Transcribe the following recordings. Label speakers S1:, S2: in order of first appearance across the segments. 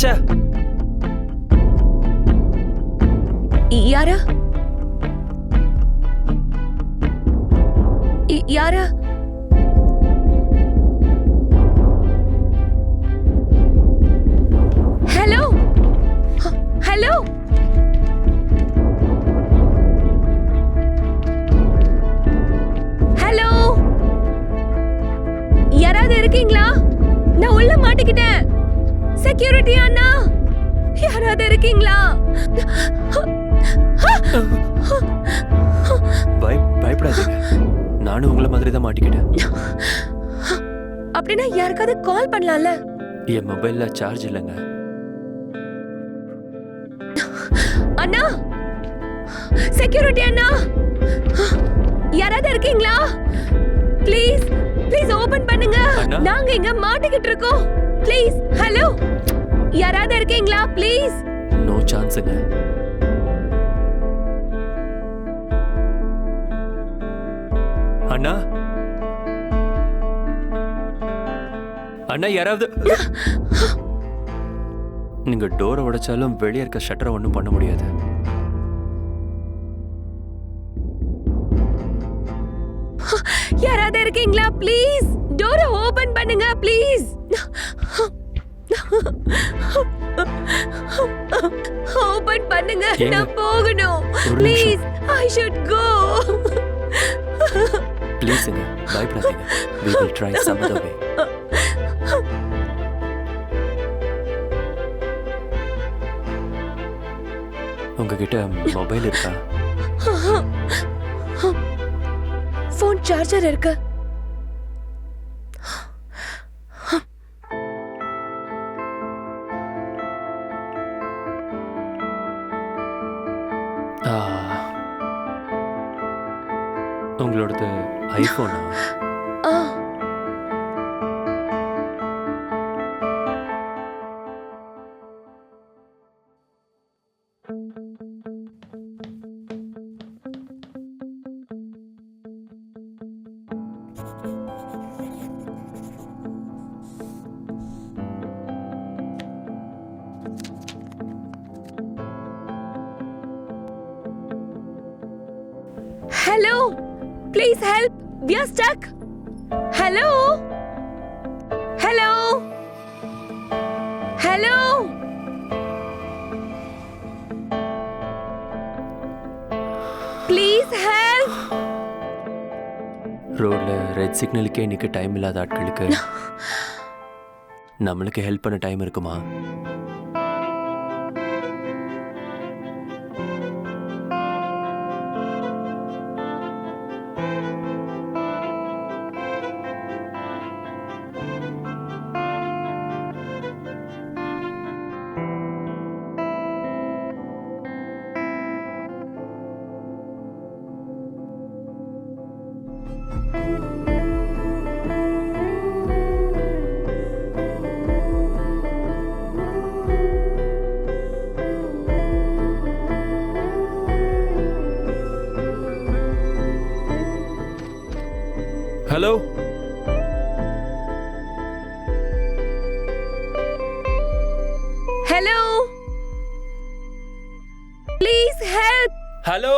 S1: ச்சே.
S2: யாரா? யாரா? ஹலோ ஹலோ, ஹலோ, யாராவது இருக்கீங்களா? நான் உள்ள மாட்டிக்கிட்டேன். செக்யூரிட்டி அண்ணா, யாராவது இருக்கீங்களா?
S1: பயப்படாதீங்க, நானும் உங்களை மாதிரி தான் மாட்டிக்கிட்டேன்.
S2: அப்படின்னா யாருக்காவது கால் பண்ணலாம்ல?
S1: என் மொபைல்ல சார்ஜ் இல்லைங்க.
S2: அண்ணா, செக்யூரிட்டி அண்ணா, யாராவது இருக்கீங்களா? ப்ளீஸ் ப்ளீஸ் ஓபன் பண்ணுங்க. நாங்க இங்க மாட்டிக்கிட்டு இருக்கோம். ப்ளீஸ். ஹலோ, யாராவது இருக்கீங்களா? ப்ளீஸ்.
S1: நோ சான்ஸ்ங்க. அண்ணா, அண்ணா, யாராவது. நீங்க டோரை உடைச்சாலும் வெளியே இருக்க ஷட்டரை ஒன்றும் பண்ண முடியாது.
S2: யாராவது இருக்கீங்களா? ப்ளீஸ் டோரை ஓபன் பண்ணுங்க ப்ளீஸ். ஓபன் பண்ணுங்க, நான் போகணும். Please, I should go.
S1: ப்ளீஸ்ங்க, பயப்படாதீங்க. We will try some other way. உங்ககிட்ட மொபைல் இருக்கா?
S2: ஃபோன் சார்ஜர் இருக்கு.
S1: உங்களோடது ஐபோனா?
S2: Hello, please help. We are stuck. Hello, hello, hello. Please help.
S1: ரோட்ல ரெட் சிக்னலுக்கே நிக்க டைம் இல்லாத ஆட்களுக்கு நம்மளுக்கு ஹெல்ப் பண்ண டைம் இருக்குமா? Hello,
S2: hello, please help.
S1: Hello,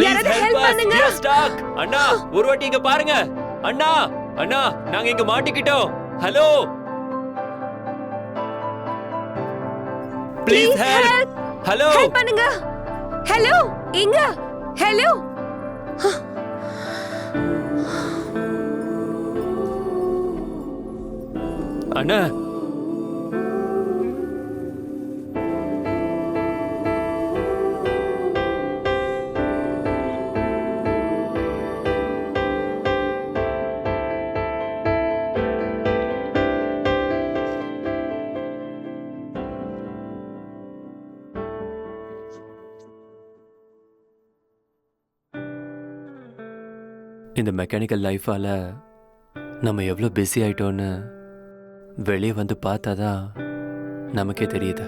S2: யாராவது help பண்ணுங்க.
S1: We are stuck. அண்ணா, ஒரு வாட்டி இங்க பாருங்க. அண்ணா, அண்ணா, நாங்க இங்க மாட்டிக்கிட்டோம். Hello,
S2: Please help.
S1: Hello,
S2: help பண்ணுங்க. ஹலோ, இங்க. ஹலோ.
S1: அண்ணா, இந்த மெக்கானிக்கல் லைஃபால நம்ம எவ்வளோ பிஸி ஆயிட்டோன்னு வெளியே வந்து பார்த்தாதான் நமக்கே தெரியுது.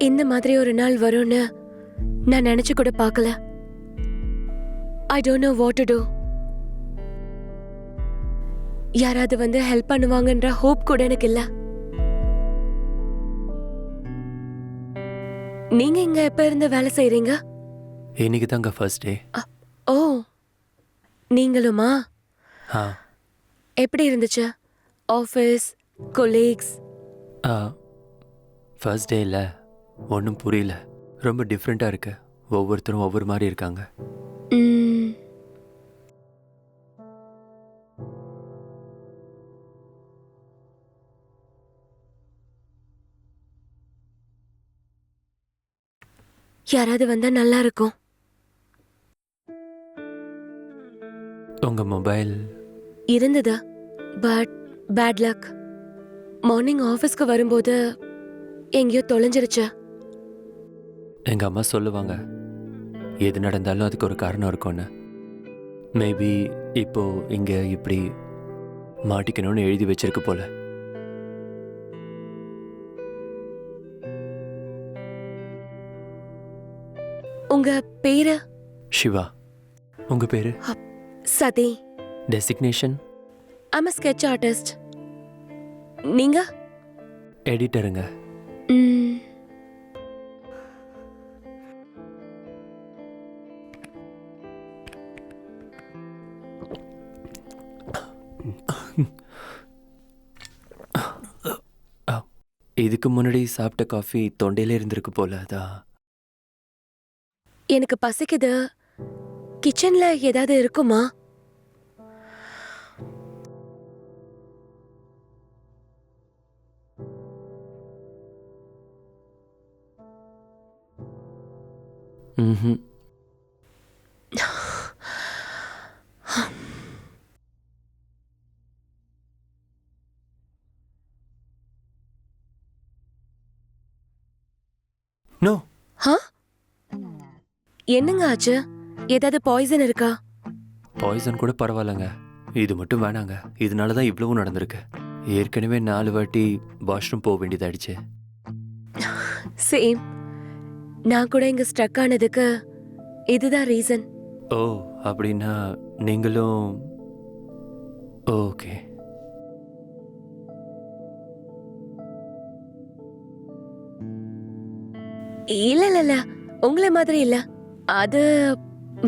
S2: இந்த மாதிரி ஒரு நாள் வரும்னு நான் நினைச்சு கூட பார்க்கல. I don't know what to to. யாராவது வந்து ஹெல்ப் பண்ணுவாங்கன்ற ஹோப் கூட எனக்கு இல்ல. நீங்க இங்க எப்ப இருந்து வேலை செய்றீங்க?
S1: இன்னைக்கு தாங்க ஃபர்ஸ்ட் டே.
S2: ஓ, நீங்களுமா?
S1: ஆ
S2: எப்படி இருந்துச்சு ஆஃபீஸ், கொலீக்ஸ்?
S1: ஃபர்ஸ்ட் டே இல்லை, ஒன்றும் புரியல. ரொம்ப டிஃப்ரெண்ட்டாக இருக்கு. ஒவ்வொருத்தரும் ஒவ்வொரு மாதிரி இருக்காங்க.
S2: யாராவது வந்தா நல்லா இருக்கும்.
S1: உங்க மொபைல்
S2: இருந்தது, பட் பேட் லக். மார்னிங் ஆஃபீஸ்க்கு வரும்போது எங்கேயோ தொலைஞ்சிருச்சு.
S1: எங்க அம்மா சொல்லுவாங்க, எது நடந்தாலும் அதுக்கு ஒரு காரணம் இருக்கும்னு. மேபி இப்போ இங்க இப்படி மாட்டிக்கணும்னு எழுதி வச்சிருக்கு போல.
S2: உங்க பேரு?
S1: சிவா. உங்க பேரு?
S2: சதி.
S1: டெசிக்னேஷன்?
S2: I'm sketch artist. நீங்க?
S1: எடிட்டருங்க. இதுக்கு முன்னாடி சாப்பிட்ட காஃபி தொண்டையில இருந்திருக்கு போல. அதான்.
S2: எனக்கு பசிக்குது. கிச்சன்ல ஏதாவது இருக்குமா?
S1: ம்ஹும். நோ.
S2: என்னங்க ஆச்சு? ஏதாவது பாய்சன் இருக்கா?
S1: பாய்சன் கூட பரவாயில்லங்க, இது மட்டும் வேணாங்க. இதனால தான் இவ்வளவும் நடந்திருக்கு. ஏற்கனவே 4 வாட்டி வாஷ்ரூம் போக வேண்டியதாயிடுச்சு.
S2: சேம். நான் கூட இங்க ஸ்ட்ரக் ஆனதுக்கு இதுதான் ரீசன்.
S1: ஓ, அப்படின்னா நீங்களும் ஓகே.
S2: இல்ல இல்ல இல்ல, உங்களை மாதிரி இல்ல. அது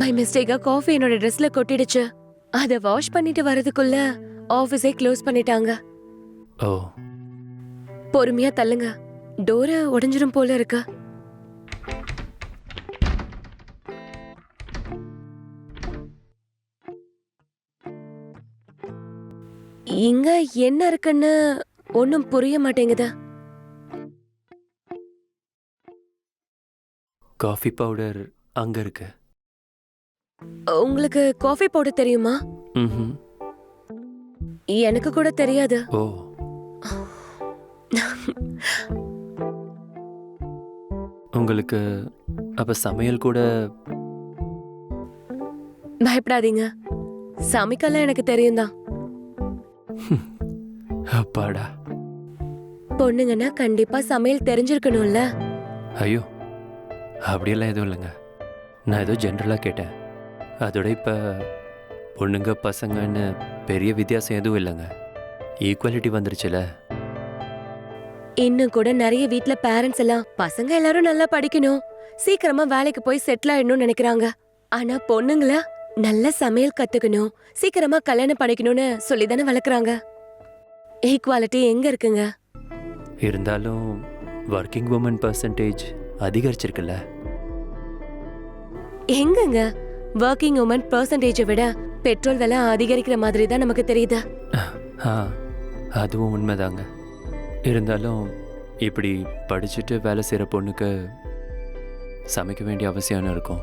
S2: பை மிஸ்டேக்கா காஃபி என்னோட ட்ரெஸ்ல கொட்டிடுச்சு. அத வாஷ் பண்ணிட்டு வரதுக்குள்ள ஆபீஸே க்ளோஸ் பண்ணிட்டாங்க.
S1: ஓ,
S2: பொறுமையா தள்ளுங்க, டோர் உடைஞ்சிரும் போல இருக்கு. இங்க என்ன இருக்குன்னு ஒன்னும் புரிய மாட்டேங்குது.
S1: காஃபி பவுடர் அங்க இருக்கு.
S2: உங்களுக்கு காஃபி பவுடர் தெரியுமா?
S1: ம்ஹும்.
S2: எனக்கு கூட தெரியாது.
S1: ஓ, உங்களுக்கு அப்ப சமையல் கூட?
S2: பயப்படாதீங்க, சமைக்கலாம் எனக்கு தெரியும் தான்.
S1: அப்பாடா.
S2: பொண்ணுங்கன்னா கண்டிப்பா சமையல் தெரிஞ்சிருக்கணும்ல.
S1: ஐயோ, அப்படியெல்லாம் எதுவும் இல்லைங்க. நான் ஏதோ ஜென்ரலாக கேட்டேன். அதோட இப்போ பொண்ணுங்க பசங்கன்னு பெரிய வித்தியாசம் எதுவும் இல்லைங்க. ஈக்குவாலிட்டி வந்துருச்சுல.
S2: இன்னும் கூட நிறைய வீட்ல பேரண்ட்ஸ் எல்லாம் பசங்க எல்லாரும் நல்லா படிக்கணும், சீக்கிரமா வேலைக்கு போய் செட்டில் ஆயிடணும்னு நினைக்கிறாங்க. ஆனா பொண்ணுங்கள நல்ல சமையல் கத்துக்கணும், சீக்கிரமா கல்யாணம் பண்ணிக்கணும்னு சொல்லிதானே வளர்க்குறாங்க. ஈக்குவாலிட்டி எங்க இருக்குங்க?
S1: இருந்தாலும் ஒர்க்கிங் உமன் பர்சன்டேஜ் அதிகரிச்சிருக்குல்ல.
S2: எங்கங்க ஒர்க்கிங் உமன் பர்சன்டேஜை விட பெட்ரோல் விலை அதிகரிக்கிற மாதிரி தான் நமக்கு தெரியுது.
S1: அதுவும் உண்மைதாங்க. இருந்தாலும் இப்படி படிச்சுட்டு வேலை செய்கிற பொண்ணுக்கு சமைக்க வேண்டிய அவசியம் இருக்கும்.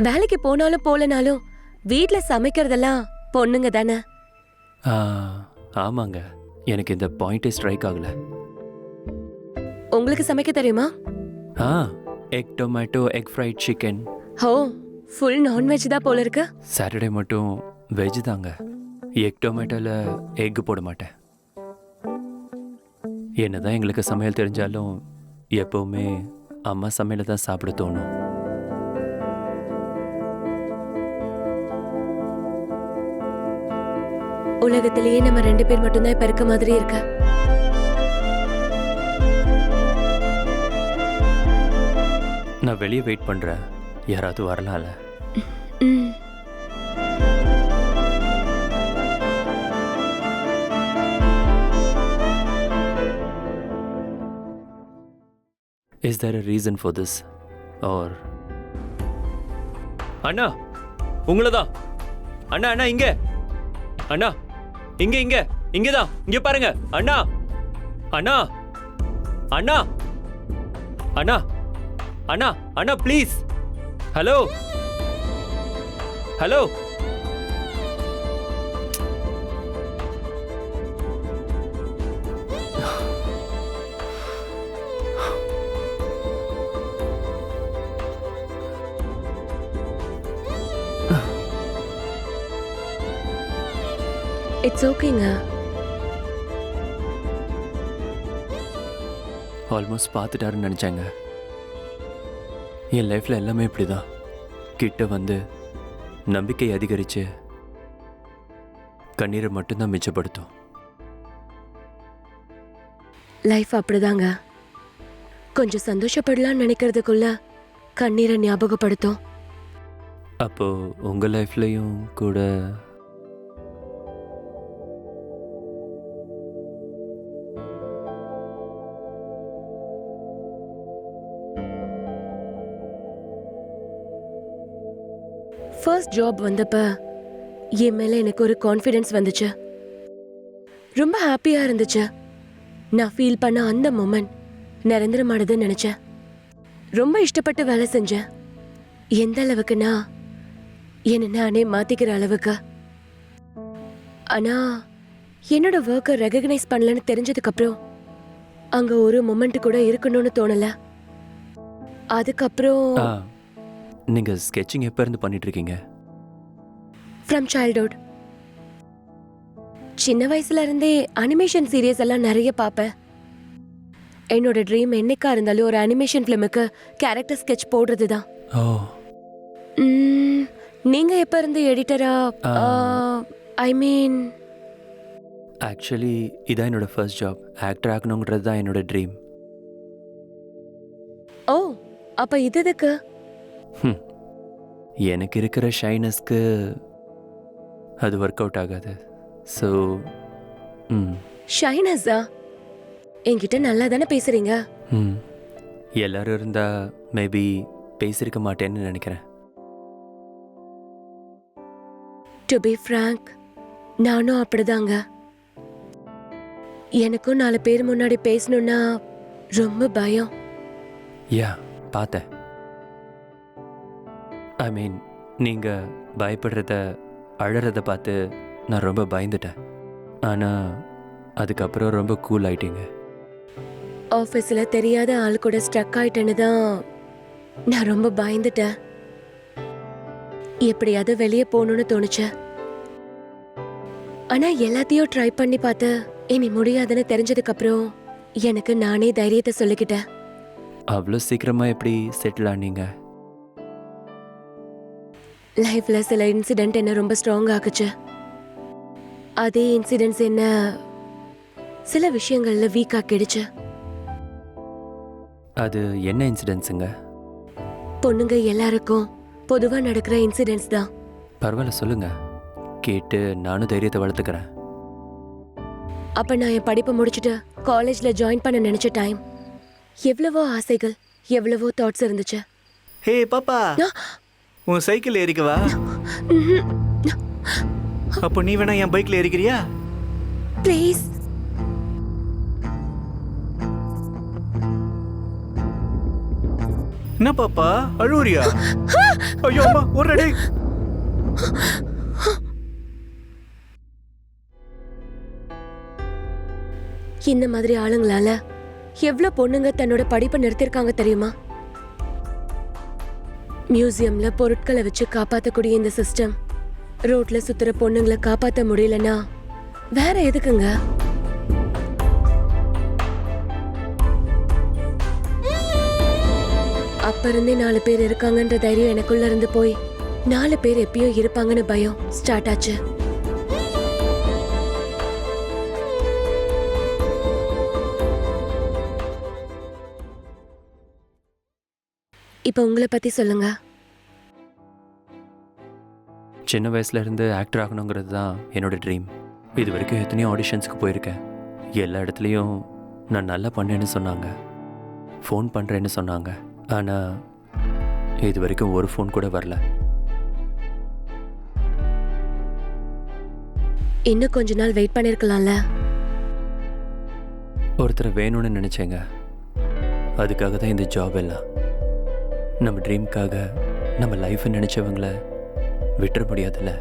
S2: வேலைக்கு போனாலும் போலனாலும் வீட்ல சமைக்கிறதெல்லாம் பொண்ணுங்க தானே.
S1: ஆமாங்க, எனக்கு இந்த பாயிண்டே ஸ்ட்ரைக் ஆகல.
S2: உங்களுக்கு சமைக்க தெரியுமா?
S1: Egg tomato, egg fried chicken.
S2: ஓ, ஃபுல் நான்வெஜ் தான் போல இருக்கு.
S1: சாட்டர்டே மட்டும் வெஜ் தாங்க. எக் டொமேட்டோல எக் போட மாட்டேன். என்னதான் எங்களுக்கு சமையல் தெரிஞ்சாலும் எப்போவுமே அம்மா சமையல தான் சாப்பிட தோணும்.
S2: உலகத்திலேயே நம்ம 2 பேர் மட்டும்தான் இப்ப இருக்க மாதிரி இருக்க.
S1: நான் வெளியே வெயிட் பண்ணுறேன், யாராவது வரலாம்ல?
S2: ம்.
S1: Is there a reason for this? Or அண்ணா உங்களை தான். அண்ணா அண்ணா இங்க, அண்ணா இங்க இங்க இங்க தான், இங்க பாருங்க அண்ணா. அண்ணா அண்ணா அண்ணா அண்ணா அண்ணா ப்ளீஸ். Hello hello.
S2: இட்ஸ் ஓகேங்க.
S1: ஆல்மோஸ்ட் பார்த்துட்டாருன்னு நினச்சாங்க. என் லைஃப்பில் எல்லாமே இப்படி தான். கிட்ட வந்து நம்பிக்கை அதிகரித்து கண்ணீரை மட்டும்தான் மிச்சப்படுத்தும்.
S2: லைஃப் அப்படிதாங்க. கொஞ்சம் சந்தோஷப்படலாம்னு நினைக்கிறதுக்குள்ள கண்ணீரை ஞாபகப்படுத்தும்.
S1: அப்போது உங்கள் லைஃப்லையும் கூட
S2: ஃபர்ஸ்ட் ஜாப் வந்தப்ப என் மேல எனக்கு ஒரு கான்ஃபிடன்ஸ் வந்துச்சு. ரொம்ப ஹாப்பியா இருந்துச்சு. நான் ஃபீல் பண்ண அந்த மொமெண்ட் நிரந்தரமானதுன்னு நினைச்சேன். ரொம்ப இஷ்டப்பட்டு வேலை செஞ்சேன். எந்த அளவுக்குன்னா என்ன நானே மாத்திக்கிற அளவுக்கு. ஆனா என்னோட ஒர்க்கை ரெகக்னைஸ் பண்ணலன்னு தெரிஞ்சதுக்கு அப்புறம் அங்க ஒரு மொமெண்ட் கூட இருக்கணும்னு தோணல. அதுக்கப்புறம்
S1: நீங்கள் ஸ்கெட்சிங் எப்போ இருந்து பண்ணிட்டு இருக்கீங்க?
S2: From childhood. சின்ன வயசுல இருந்தே அனிமேஷன் சீரியஸ் எல்லாம் நிறைய பார்ப்பேன். என்னோட ட்ரீம் என்னைக்கா இருந்தாலும் ஒரு அனிமேஷன் ஃபிலிமுக்கு கேரக்டர் ஸ்கெட்ச் போடுறது தான்.
S1: ஓ,
S2: நீங்க எப்ப இருந்து எடிட்டரா? ஐ மீன்
S1: ஆக்சுவலி இதான் என்னோட ஃபர்ஸ்ட் ஜாப். ஆக்டர் ஆகணுங்கிறது தான் என்னோட ட்ரீம்.
S2: ஓ, அப்ப இது எதுக்கு?
S1: எனக்கு இருக்கிற ஷைனஸ்க்கு அது ஒர்க் அவுட் ஆகாது. ஸோ
S2: ஷைனஸா? என்கிட்ட நல்லா தானே பேசுறீங்க.
S1: எல்லாரும் இருந்தா மேபி பேசியிருக்க மாட்டேன்னு நினைக்கிறேன்.
S2: டு பி ஃப்ராங்க், நானும் அப்படிதாங்க. எனக்கும் 4 பேர் முன்னாடி பேசணும்னா ரொம்ப பயம்.
S1: யா, பார்த்தேன். ஐ மீன், நீங்கள் பயப்படுறத அழறத பார்த்து நான் ரொம்ப பயந்துட்டேன். ஆனால் அதுக்கப்புறம் ரொம்ப கூல் ஆயிட்டீங்க.
S2: ஆஃபீஸில் தெரியாத ஆள் கூட ஸ்ட்ரக் ஆயிட்டேன்னு தான் நான் ரொம்ப பயந்துட்டேன். எப்படியாவது வெளியே போகணும்னு தோணுச்சு. ஆனா எல்லாத்தையும் ட்ரை பண்ணி பார்த்து இனி முடியாதுன்னு தெரிஞ்சதுக்கு அப்புறம் எனக்கு நானே தைரியத்தை சொல்லிக்கிட்டேன்.
S1: அவ்வளோ சீக்கிரமாக எப்படி செட்டில் ஆனீங்க?
S2: லைஃப்ல சில இன்சிடென்ட் என்ன ரொம்ப ஸ்ட்ராங் ஆக்குச்சு. அதே இன்சிடென்ட்ஸ் என்ன சில விஷயங்கள்ல வீக் ஆக்கிடுச்சு.
S1: அது என்ன இன்சிடென்ட்ஸுங்க?
S2: பொண்ணுங்க எல்லாருக்கும் பொதுவா நடக்கிற இன்சிடென்ட்ஸ் தான்.
S1: பரவாயில்ல, சொல்லுங்க, கேட்டு நானும் தைரியத்தை வளர்த்துக்கிறேன்.
S2: அப்ப நான் என் படிப்பை முடிச்சுட்டு காலேஜ்ல ஜாயின் பண்ண நினைச்ச டைம் எவ்வளவோ ஆசைகள், எவ்வளவோ தாட்ஸ் இருந்துச்சு.
S3: ஹே பாப்பா, உன் சைக்கிள் ஏறிக்கவா? அப்போ நீ வேணா என் பைக்ல ஏறிக்கிறியா?
S2: ப்ளீஸ்.
S3: என்ன பாப்பா, அழுவுறியா? ஐயோ அம்மா, ஒரு அடி.
S2: இந்த மாதிரி ஆளுங்களால எவ்வளவு பொண்ணுங்க தன்னோட படிப்பை நிறுத்திருக்காங்க தெரியுமா? மியூசியம்ல பொருட்களை வச்சு காப்பாத்தக்கூடிய இந்த சிஸ்டம் ரோட்ல சுத்துற பொண்ணுங்களை காப்பாத்த முடியலன்னா வேற எதுக்குங்க? அப்ப இருந்தே 4 பேர் இருக்காங்கன்ற தைரியம் எனக்குள்ள இருந்து போய் 4 பேர் எப்பயோ இருப்பாங்கன்னு பயம் ஸ்டார்ட் ஆச்சு. இப்ப உங்களை பத்தி சொல்லுங்க.
S1: சின்ன வயசுல இருந்து ஆக்டர் ஆகணுங்கிறது தான் என்னோட ட்ரீம். இது வரைக்கும் எத்தனையோ ஆடிஷன்ஸ்க்கு போயிருக்கேன். எல்லா இடத்துலையும் நான் நல்லா பண்ணேன்னு சொன்னாங்க, ஃபோன் பண்ணுறேன்னு சொன்னாங்க. ஆனால் இது வரைக்கும் ஒரு ஃபோன் கூட வரல.
S2: இன்னும் கொஞ்ச நாள் வெயிட் பண்ணிருக்கலாம்ல.
S1: ஒருத்தரை வேணும்னு நினச்சேங்க. அதுக்காக தான் இந்த ஜாப் எல்லாம். நம்ம ட்ரீம்க்காக நம்ம லைஃப்பை நினச்சவங்கள விட்டுற முடியாதுல்ல.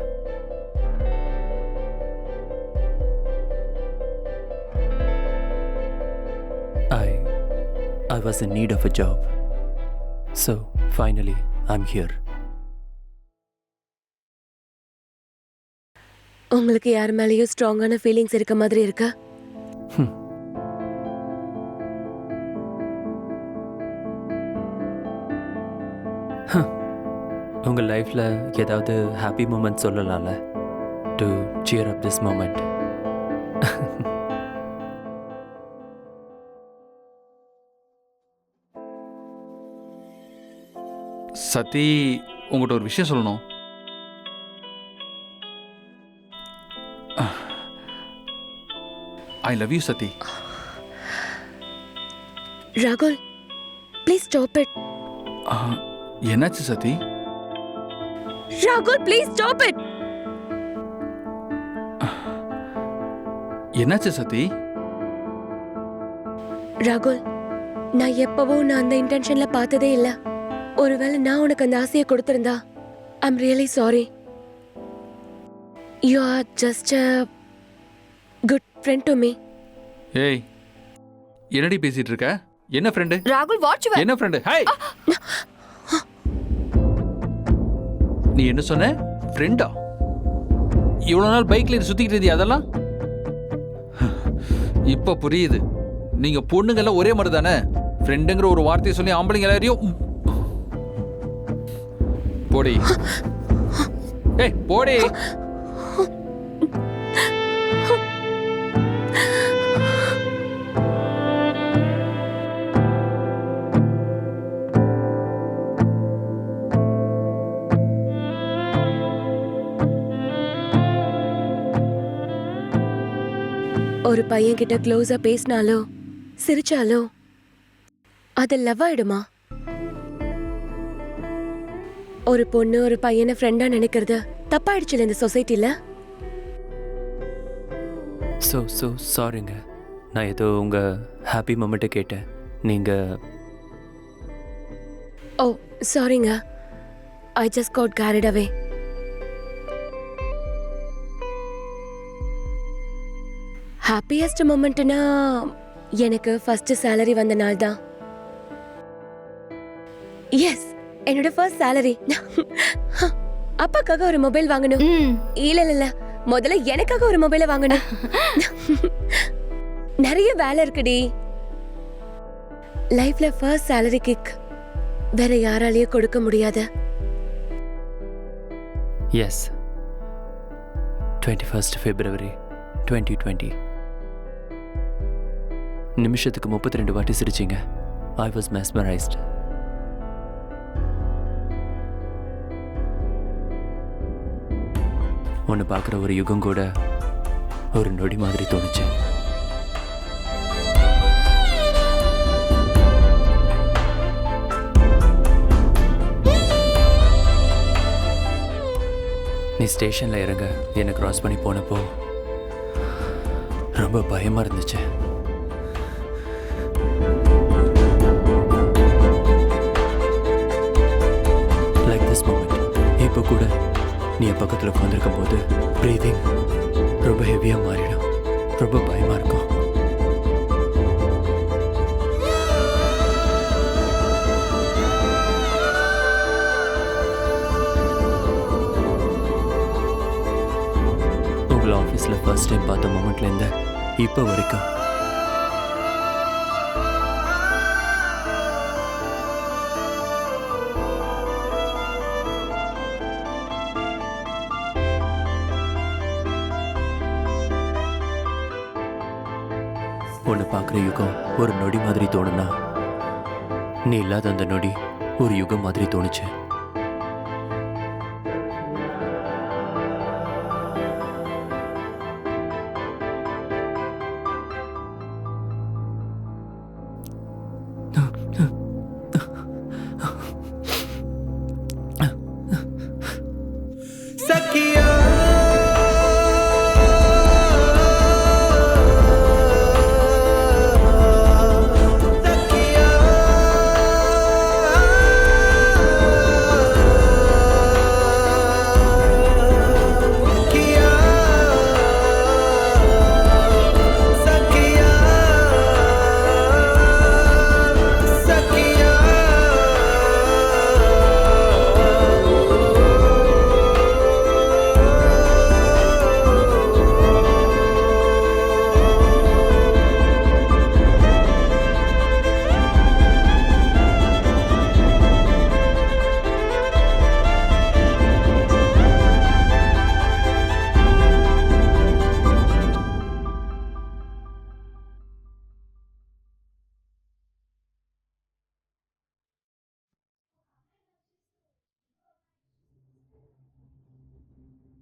S1: I was in need of a job. So, finally, I'm here.
S2: உங்களுக்கு யார் மேலேயும் ஸ்ட்ராங்கான ஃபீலிங்ஸ் இருக்க மாதிரி இருக்கா?
S1: உங்கள் லைஃப்பில் ஏதாவது ஹாப்பி மூமெண்ட் சொல்லலாம்ல, to cheer up this moment.
S4: Sathi, உங்கள்கிட்ட ஒரு விஷயம் சொல்லணும். I love you Sathi.
S2: ராகுல், ப்ளீஸ் ஸ்டாப் இட்.
S4: என்னாச்சு சத்தி?
S2: ராகுல், ப்ளீஸ் ஸ்டாப் இட்.
S4: என்னாச்சு சத்தி?
S2: ராகுல், நான் எப்பவும் அந்த இன்டென்ஷன்ல பார்த்ததே இல்ல. ஒருவேளை நான் உனக்கு அந்த ஆசையை கொடுத்திருந்தா, I'm really sorry. You are just a good friend to me.
S4: ஏய், என்னடி பேசிட்டு இருக்க? என்ன ஃப்ரெண்டு?
S5: ராகுல், வாட்ச் யுவர்.
S4: என்ன ஃப்ரெண்டு? ஹே, நீ என்ன சொன்ன? ஃப்ரெண்டா? இவ்வளவு நாள் பைக்ல சுத்திக்கிட்டு இருந்தியா? அதெல்லாம் இப்ப புரியுது. நீங்க பொண்ணுங்கெல்லாம் ஒரே மாதிரி தானே. ஃப்ரெண்டுங்கிற ஒரு வார்த்தையை சொல்லி ஆம்பளைங்க எல்லாரையும் போடி. ஏய், போடி.
S2: ஒரு பையன் கிட்ட க்ளோஸா பேசினாலோ சிரிச்சாலோ அது லவ் ஆயிடுமா? ஒரு பொண்ணு ஒரு பையனை ஃப்ரெண்டா நினைக்கிறது தப்பாயிடுச்சுல இந்த சொசைட்டில.
S1: ஸோ சாரிங்க. நான் ஏதோ உங்கள் ஹாப்பி மொமெண்ட்டை கேட்டேன். நீங்கள்
S2: ஓ சாரிங்க, I just got carried away. Happiest மொமெண்ட்னா எனக்கு ஃபர்ஸ்ட் சேலரி வந்த நாள் தான். எஸ், என்னோட ஃபர்ஸ்ட் சேலரி. அப்பாக்காக ஒரு மொபைல் வாங்கணும். இல்ல முதல்ல எனக்காக ஒரு மொபைலை வாங்கணும். நிறைய வேலை இருக்குடி. லைஃப்ல ஃபர்ஸ்ட் சேலரி கிக் வேற யாராலையும் கொடுக்க முடியாது.
S1: Yes, 21st February 2020. நிமிஷத்துக்கு 32 வாட்டி சிரிச்சிங்க. I was mesmerized. ஒன்று பார்க்குற ஒரு யுகம் கூட ஒரு நொடி மாதிரி தோணுச்சு. நீ ஸ்டேஷனில் இறங்க என்னை க்ராஸ் பண்ணி போனப்போ ரொம்ப பயமாக இருந்துச்சு. Like this moment. இப்போ கூட நீ என் பக்கத்தில் உட்காந்துருக்கும் போது ப்ரீதிங் ரொம்ப ஹெவியாக மாறிடும். ரொம்ப பயமாக இருக்கும். உங்களை ஆஃபீஸில் ஃபர்ஸ்ட் டைம் பார்த்த மொமெண்ட்லேருந்து இப்போ வரைக்கும் உன்னை பார்க்குற யுகம் ஒரு நொடி மாதிரி தோணுனா நீ இல்லாத அந்த நொடி ஒரு யுகம் மாதிரி தோணுச்சு.
S3: சக்கியா